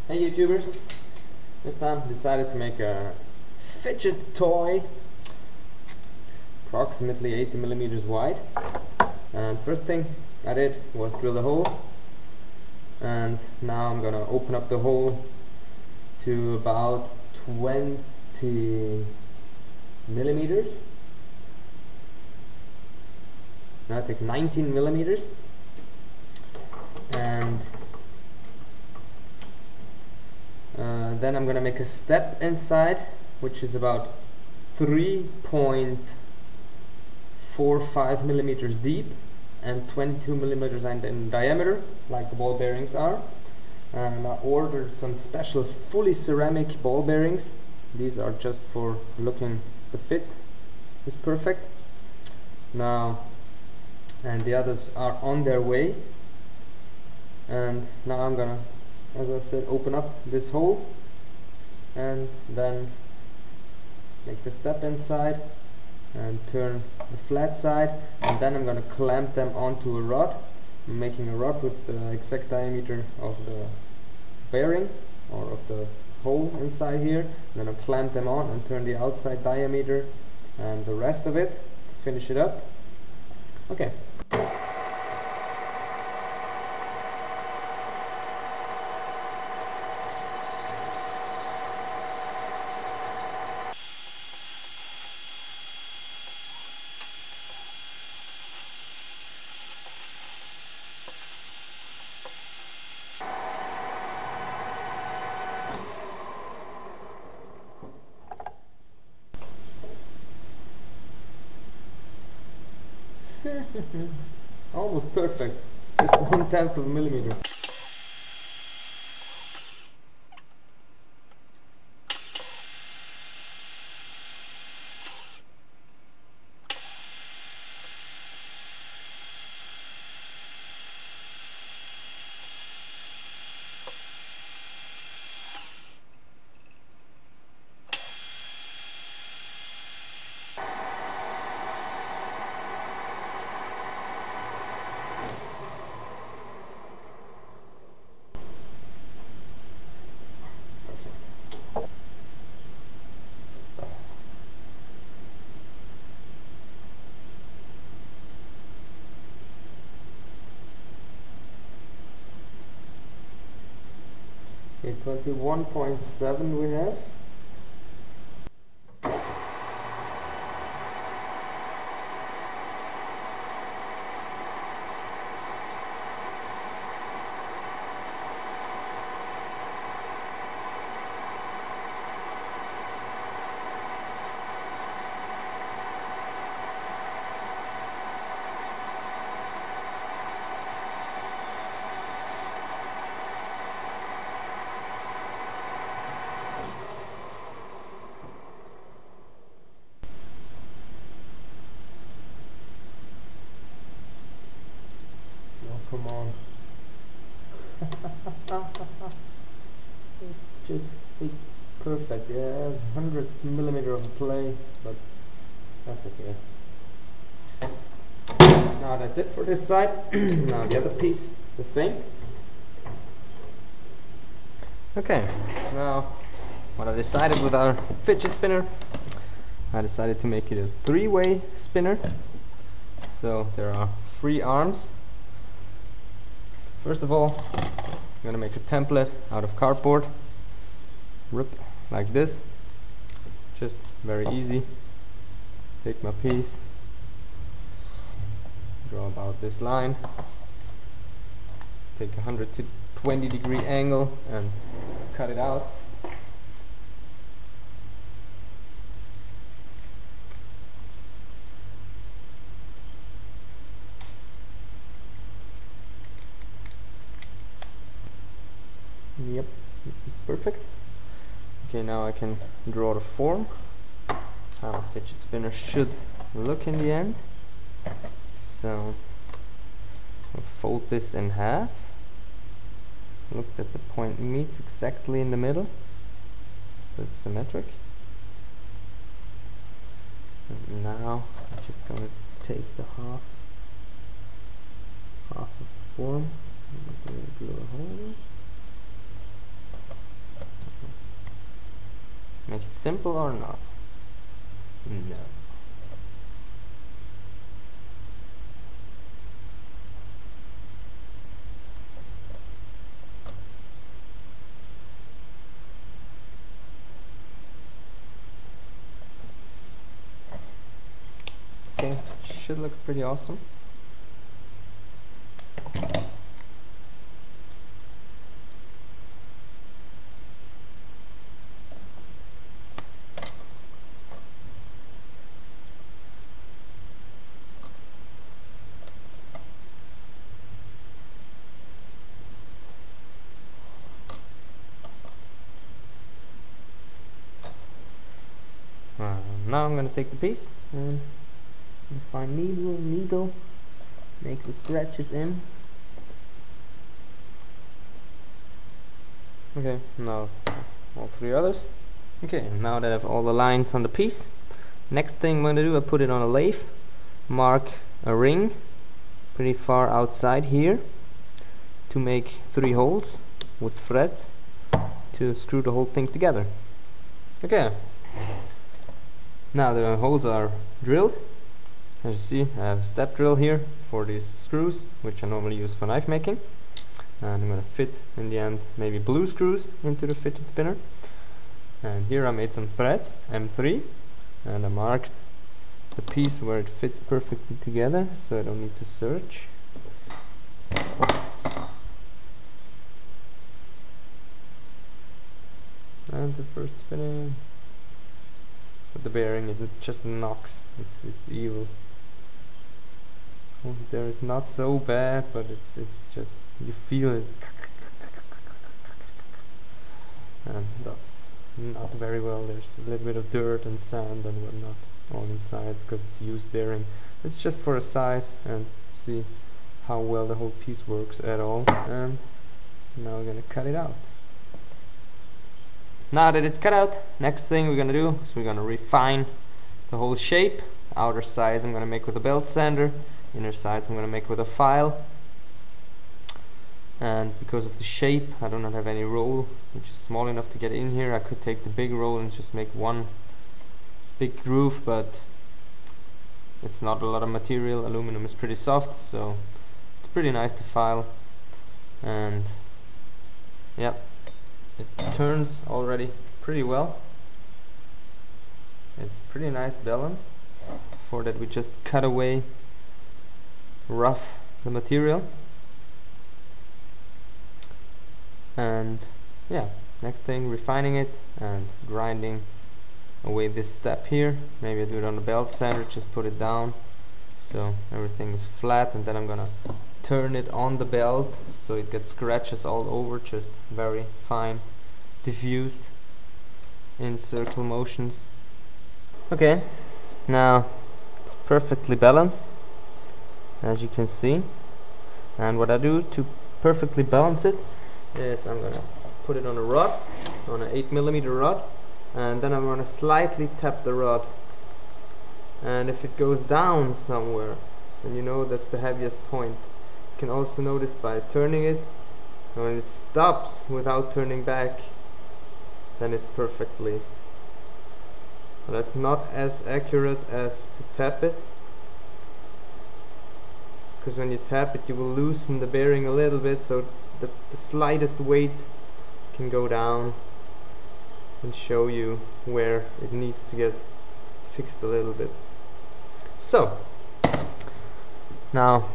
Hey YouTubers, this time decided to make a fidget toy approximately 80 millimeters wide. And first thing I did was drill a hole, and now I'm gonna open up the hole to about 20 millimeters. Now I take 19 millimeters and then I'm gonna make a step inside, which is about 3.45 millimeters deep and 22 millimeters in diameter, like the ball bearings are. And I ordered some special fully ceramic ball bearings. These are just for looking the fit is perfect. Now, and the others are on their way. And now I'm gonna, as I said, open up this hole and then make the step inside and turn the flat side, and then I'm going to clamp them onto a rod. I'm making a rod with the exact diameter of the bearing or of the hole inside here. I'm going to clamp them on and turn the outside diameter and the rest of it, finish it up. Okay. Almost perfect, just 1/10 of a millimeter. Okay, 21.7 we have. Come on. It just fits perfect. Yeah, it has 100 millimeter of play, but that's okay. Now that's it for this side. Now the other piece, the same. Okay, now what I decided with our fidget spinner, I decided to make it a three-way spinner. So there are 3 arms. First of all, I'm going to make a template out of cardboard, like this, just very easy. Take my piece, draw about this line, take a 120-degree angle and cut it out. Yep, it's perfect. Okay, now I can draw the form, how a fidget spinner should look in the end. So I'll fold this in half. Look that the point meets exactly in the middle, so it's symmetric. And now I'm just going to take the half of the form, I'm going to drill a hole. simple or not? No. Okay, should look pretty awesome. Now I'm going to take the piece and find needle, make the scratches in. Okay, now all three others. Okay, now that I have all the lines on the piece, next thing I'm going to do, I put it on a lathe, mark a ring pretty far outside here to make 3 holes with threads to screw the whole thing together. Okay. Now the holes are drilled. As you see, I have a step drill here for these screws, which I normally use for knife making. And I'm going to fit, in the end, maybe blue screws into the fidget spinner. And here I made some threads, M3, and I marked the piece where it fits perfectly together, so I don't need to search. And the first spinning. But the bearing, it just knocks. It's evil. Oh, there it's not so bad, but it's just, you feel it, and that's not very well. There's a little bit of dirt and sand and whatnot all inside because it's used bearing. It's just for a size and to see how well the whole piece works at all. And now we're gonna cut it out. Now that it's cut out, next thing we're gonna do is we're gonna refine the whole shape. Outer sides I'm gonna make with a belt sander, inner sides I'm gonna make with a file. And because of the shape, I do not have any roll which is small enough to get in here. I could take the big roll and just make one big groove, but it's not a lot of material. Aluminum is pretty soft, so it's pretty nice to file. And yep, it turns already pretty well. It's pretty nice balance. For that we just cut away rough the material. And yeah, next thing, refining it and grinding away this step here. Maybe I do it on the belt sander, just put it down so everything is flat, and then I'm gonna turn it on the belt so it gets scratches all over, just very fine, diffused in circle motions. Okay, now it's perfectly balanced, as you can see. And what I do to perfectly balance it is I'm gonna put it on a rod, on an 8mm rod, and then I'm gonna slightly tap the rod. And if it goes down somewhere, then you know that's the heaviest point. You can also notice by turning it, when it stops without turning back, then it's perfectly. That's not as accurate as to tap it, because when you tap it you will loosen the bearing a little bit, so the slightest weight can go down and show you where it needs to get fixed a little bit. So now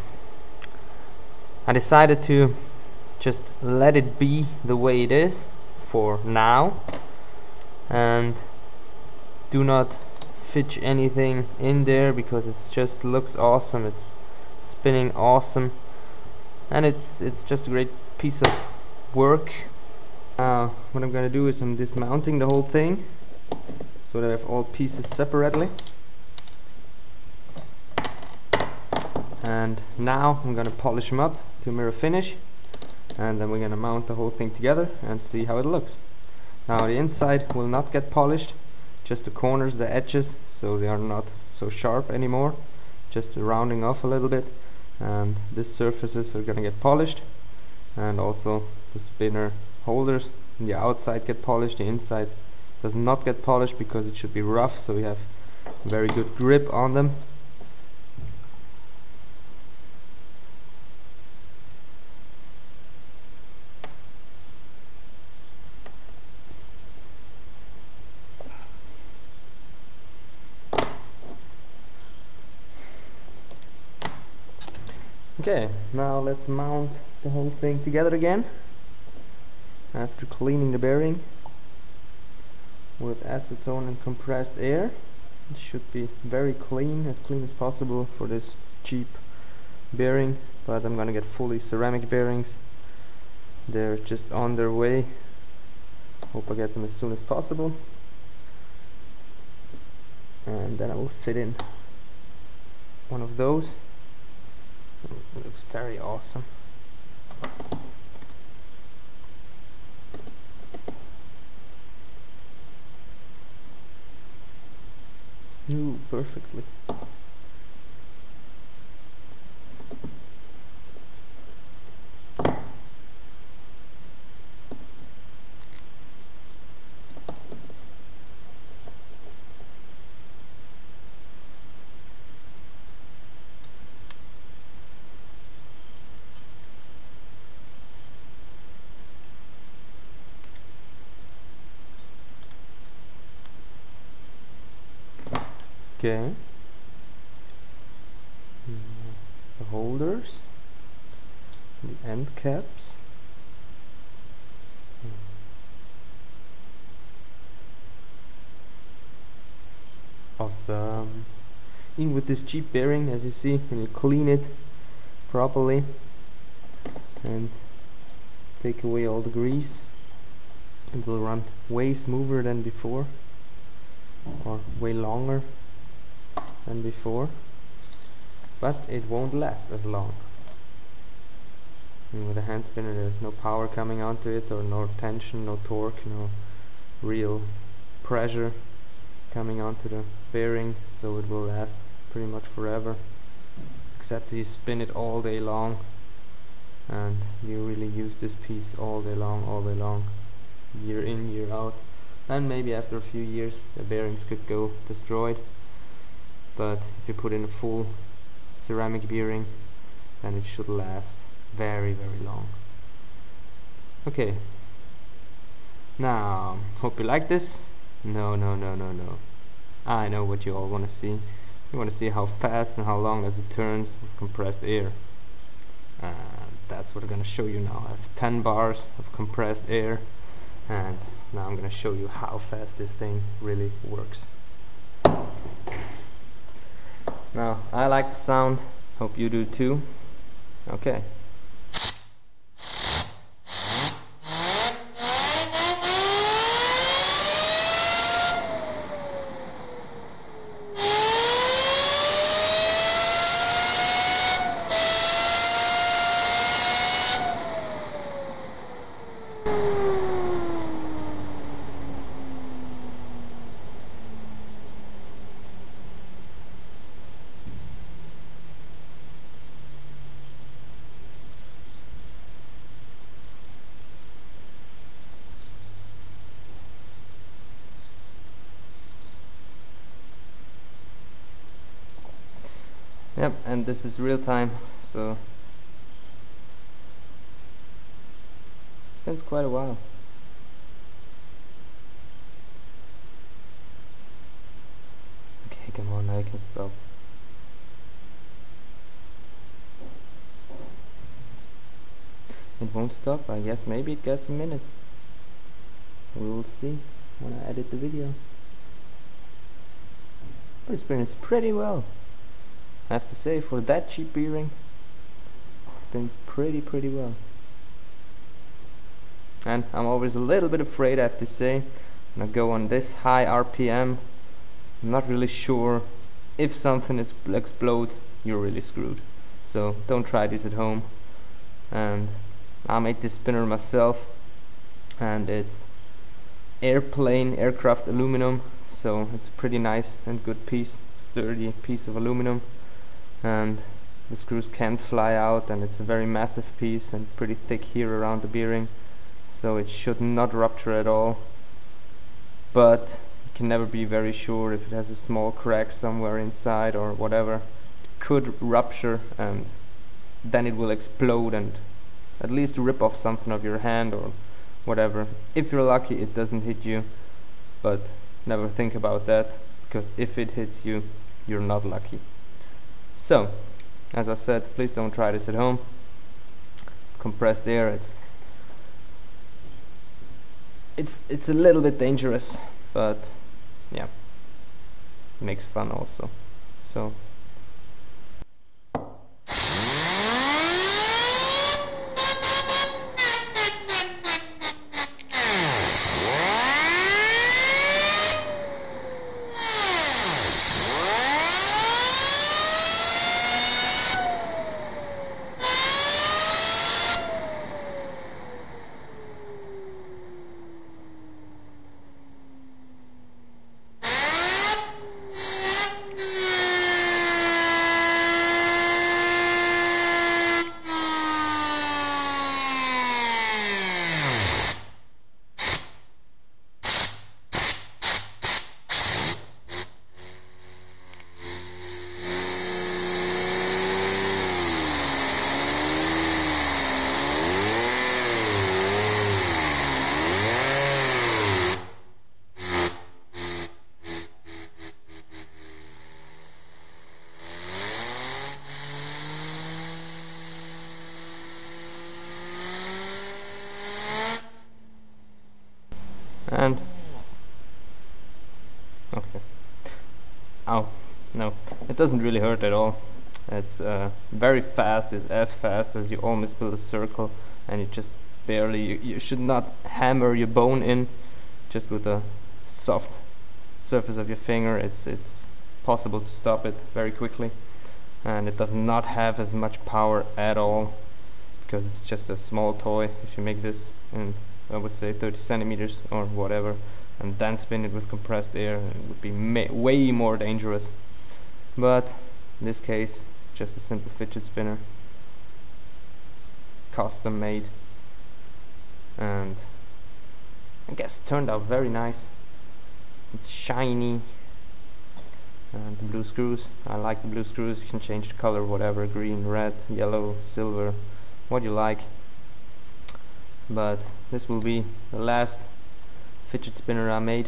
I decided to just let it be the way it is for now, and do not fidge anything in there because it just looks awesome. It's spinning awesome, and it's just a great piece of work. Now what I'm gonna do is I'm dismounting the whole thing so that I have all pieces separately. And now I'm gonna polish them up to mirror finish, and then we're gonna mount the whole thing together and see how it looks. Now the inside will not get polished, just the corners, the edges, so they are not so sharp anymore, just rounding off a little bit. And these surfaces are gonna get polished, and also the spinner holders on the outside get polished, the inside does not get polished because it should be rough, so we have very good grip on them. Okay, now let's mount the whole thing together again after cleaning the bearing with acetone and compressed air. It should be very clean, as clean as possible for this cheap bearing, but I'm gonna get fully ceramic bearings. They're just on their way. Hope I get them as soon as possible, and then I will fit in one of those. It looks very awesome. Ooh, perfectly. Okay. The holders, the end caps. Awesome. Even with this cheap bearing, as you see, when you clean it properly and take away all the grease, it will run way smoother than before, or way longer than before, but it won't last as long. And with a hand spinner there's no power coming onto it, or no tension, no torque, no real pressure coming onto the bearing, so it will last pretty much forever, except you spin it all day long and you really use this piece all day long, year in, year out. And maybe after a few years the bearings could go destroyed, but if you put in a full ceramic bearing, then it should last very, very long. Okay, now hope you like this. No, I know what you all want to see. You want to see how fast and how long as it turns with compressed air, and that's what I'm going to show you now. I have 10 bars of compressed air, and now I'm going to show you how fast this thing really works. Now, I like the sound, hope you do too. Okay. Yep, and this is real time, so it spends quite a while. Okay, come on, now I can stop. It won't stop. I guess maybe it gets a minute. We will see when I edit the video. But it's spins pretty well, I have to say. For that cheap bearing, it spins pretty well. And I'm always a little bit afraid, I have to say, when I go on this high RPM. I'm not really sure if something explodes, you're really screwed. So don't try this at home. And I made this spinner myself, and it's aircraft aluminum, so it's a pretty nice and good piece, sturdy piece of aluminum, and the screws can't fly out, and it's a very massive piece and pretty thick here around the bearing, so it should not rupture at all. but you can never be very sure. If it has a small crack somewhere inside or whatever, it could rupture and then it will explode and at least rip off something of your hand or whatever. If you're lucky, it doesn't hit you, but never think about that, because if it hits you, you're not lucky. So, as I said, please don't try this at home. Compressed air, it's a little bit dangerous, but yeah, it makes fun also. So and okay. Ow, no, it doesn't really hurt at all. It's very fast. It's as fast as you almost build a circle, and you just barely, you should not hammer your bone in, just with a soft surface of your finger. It's possible to stop it very quickly, and it does not have as much power at all, because it's just a small toy. If you make this in, I would say, 30 centimeters or whatever, and then spin it with compressed air, it would be way more dangerous. But in this case, it's just a simple fidget spinner, custom made, and I guess it turned out very nice. It's shiny, and the blue screws, I like the blue screws. You can change the color, whatever, green, red, yellow, silver, what you like. But this will be the last fidget spinner I made,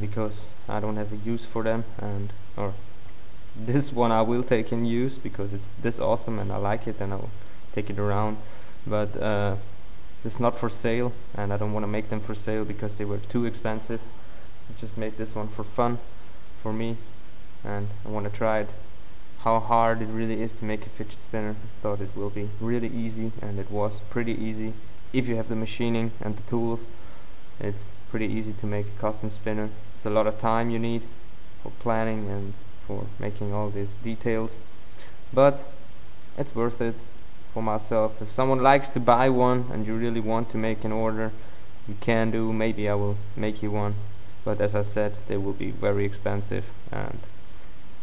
because I don't have a use for them, and or this one I will take in use because it's this awesome and I like it, and I'll take it around. But it's not for sale, and I don't want to make them for sale because they were too expensive. I just made this one for fun, for me, and I want to try it, how hard it really is to make a fidget spinner. I thought it will be really easy, and it was pretty easy. If you have the machining and the tools, it's pretty easy to make a custom spinner. It's a lot of time you need for planning and for making all these details, but it's worth it for myself. If someone likes to buy one and you really want to make an order, you can do. Maybe I will make you one, but as I said, they will be very expensive, and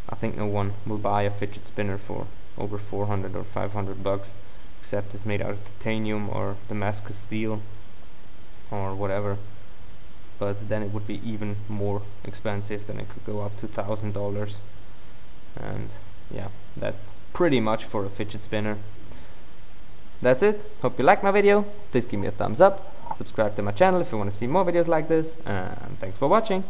I think no one will buy a fidget spinner for over 400 or 500 bucks, except it's made out of titanium or Damascus steel or whatever. But then it would be even more expensive. Then it could go up to $1,000, and yeah, that's pretty much for a fidget spinner. That's it. Hope you liked my video. Please give me a thumbs up, subscribe to my channel if you want to see more videos like this, and thanks for watching.